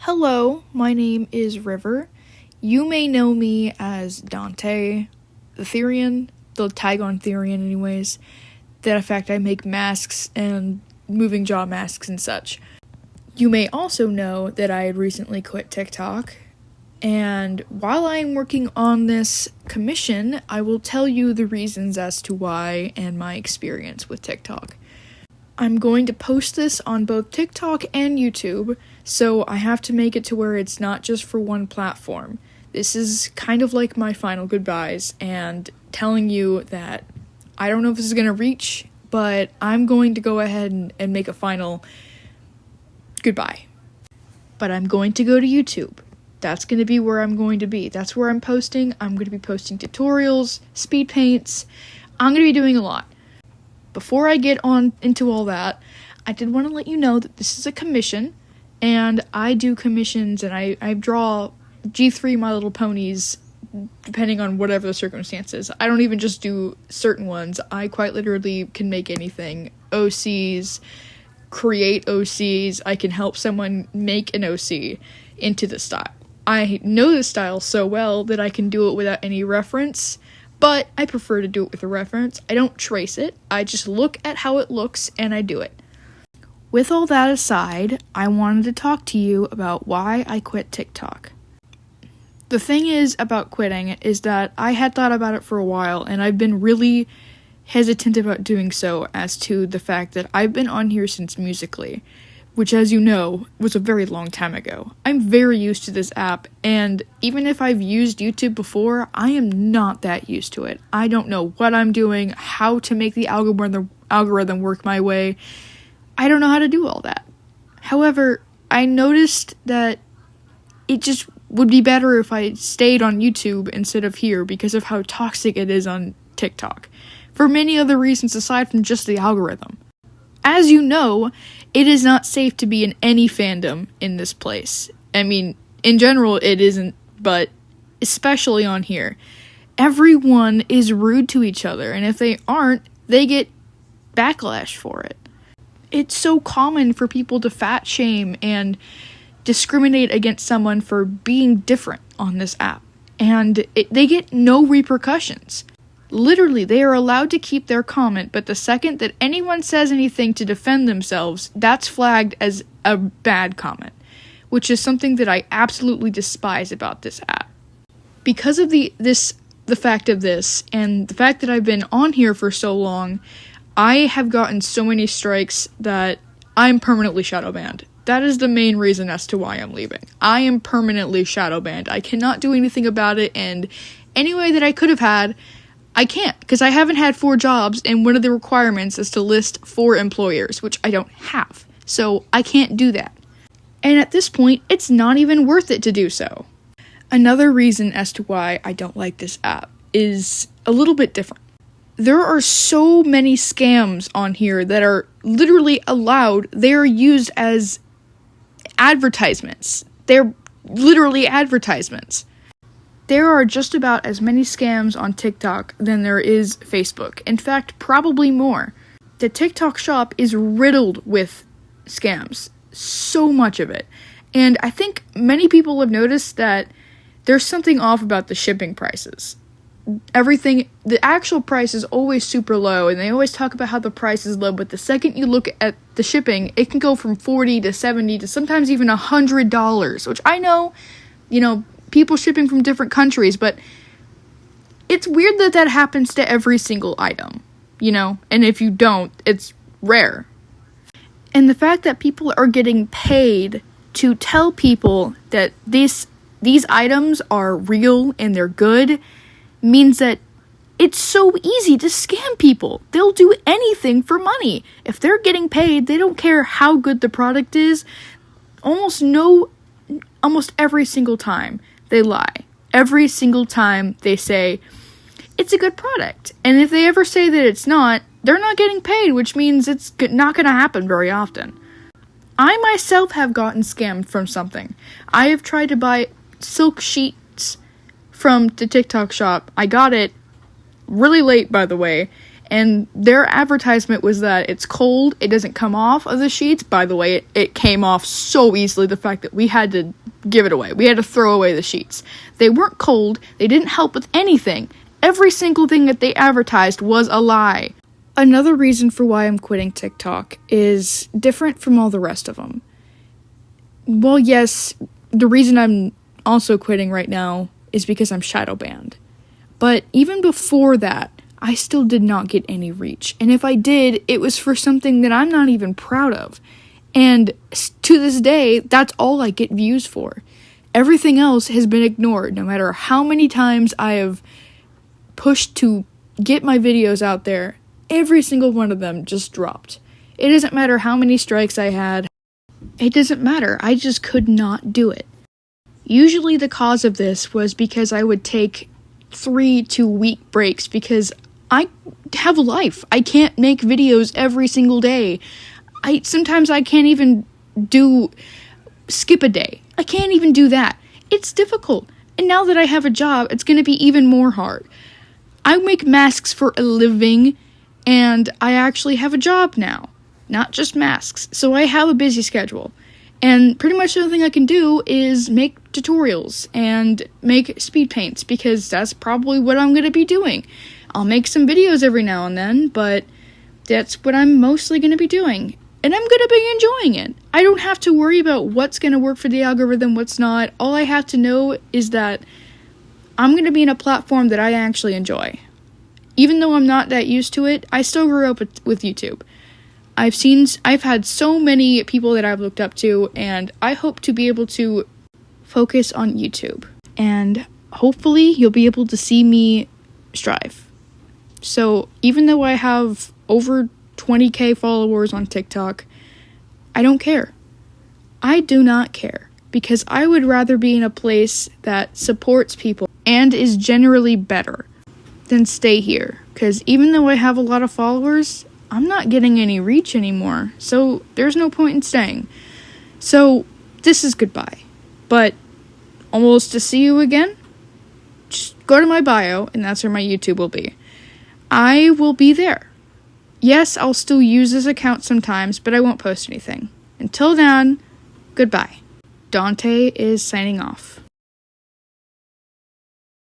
Hello, my name is River. You may know me as Dante, the Therian, the tag on Therian anyways. That in fact I make masks and moving jaw masks and such. You may also know that I had recently quit TikTok, and while I am working on this commission, I will tell you the reasons as to why and my experience with TikTok. I'm going to post this on both TikTok and YouTube, so I have to make it to where it's not just for one platform. This is kind of like my final goodbyes and telling you that I don't know if this is going to reach, but I'm going to go ahead and make a final goodbye. But I'm going to go to YouTube. That's going to be where I'm going to be. That's where I'm posting. I'm going to be posting tutorials, speed paints. I'm going to be doing a lot. Before I get on into all that, I did want to let you know that this is a commission, and I do commissions, and I draw G3 My Little Ponies, depending on whatever the circumstances. I don't even just do certain ones. I quite literally can make anything. OCs, create OCs, I can help someone make an OC into the style. I know the style so well that I can do it without any reference, but I prefer to do it with a reference. I don't trace it, I just look at how it looks and I do it. With all that aside, I wanted to talk to you about why I quit TikTok. The thing is about quitting is that I had thought about it for a while, and I've been really hesitant about doing so as to the fact that I've been on here since Musical.ly, which, as you know, was a very long time ago. I'm very used to this app, and even if I've used YouTube before, I am not that used to it. I don't know what I'm doing, how to make the algorithm work my way. I don't know how to do all that. However, I noticed that it just would be better if I stayed on YouTube instead of here because of how toxic it is on TikTok, for many other reasons aside from just the algorithm. As you know, it is not safe to be in any fandom in this place. I mean, in general it isn't, but especially on here. Everyone is rude to each other, and if they aren't, they get backlash for it. It's so common for people to fat shame and discriminate against someone for being different on this app, and they get no repercussions. Literally, they are allowed to keep their comment, but the second that anyone says anything to defend themselves, that's flagged as a bad comment, which is something that I absolutely despise about this app. Because of the fact of this, and the fact that I've been on here for so long, I have gotten so many strikes that I'm permanently shadow banned. That is the main reason as to why I'm leaving. I am permanently shadow banned. I cannot do anything about it, and any way that I could have had, I can't, because I haven't had 4 jobs, and one of the requirements is to list 4 employers, which I don't have, so I can't do that. And at this point, it's not even worth it to do so. Another reason as to why I don't like this app is a little bit different. There are so many scams on here that are literally allowed. They are used as advertisements. They're literally advertisements. There are just about as many scams on TikTok than there is Facebook. In fact, probably more. The TikTok shop is riddled with scams. So much of it. And I think many people have noticed that there's something off about the shipping prices. The actual price is always super low, and they always talk about how the price is low, but the second you look at the shipping, it can go from $40 to $70 to sometimes even $100, which I know, people shipping from different countries, but it's weird that happens to every single item, and if you don't, it's rare. And the fact that people are getting paid to tell people that these items are real and they're good means that it's so easy to scam people. They'll do anything for money. If they're getting paid, they don't care how good the product is. Almost every single time they lie. Every single time they say it's a good product. And if they ever say that it's not, they're not getting paid, which means it's not going to happen very often. I myself have gotten scammed from something. I have tried to buy silk sheets from the TikTok shop. I got it really late, by the way, And their advertisement was that it's cold, it doesn't come off of the sheets. By the way, it came off so easily, the fact that we had to give it away. We had to throw away the sheets. They weren't cold, they didn't help with anything. Every single thing that they advertised was a lie. Another reason for why I'm quitting TikTok is different from all the rest of them. Well, yes, the reason I'm also quitting right now is because I'm shadow banned. But even before that, I still did not get any reach. And if I did, it was for something that I'm not even proud of. And to this day, that's all I get views for. Everything else has been ignored, no matter how many times I have pushed to get my videos out there. Every single one of them just dropped. It doesn't matter how many strikes I had. It doesn't matter. I just could not do it. Usually the cause of this was because I would take 3 2 week breaks because I have a life. I can't make videos every single day. Sometimes I can't even skip a day. I can't even do that. It's difficult. And now that I have a job, it's going to be even more hard. I make masks for a living, and I actually have a job now. Not just masks. So I have a busy schedule. And pretty much the only thing I can do is make tutorials and make speed paints, because that's probably what I'm going to be doing. I'll make some videos every now and then, but that's what I'm mostly going to be doing. And I'm going to be enjoying it. I don't have to worry about what's going to work for the algorithm, what's not. All I have to know is that I'm going to be in a platform that I actually enjoy. Even though I'm not that used to it, I still grew up with YouTube. I've had so many people that I've looked up to, and I hope to be able to focus on YouTube. And hopefully you'll be able to see me strive. So even though I have over 20k followers on TikTok, I don't care. I do not care, because I would rather be in a place that supports people and is generally better than stay here. Because even though I have a lot of followers, I'm not getting any reach anymore, so there's no point in staying. So this is goodbye. But almost to see you again, just go to my bio, and that's where my YouTube will be. I will be there. Yes, I'll still use this account sometimes, but I won't post anything. Until then, goodbye. Dante is signing off.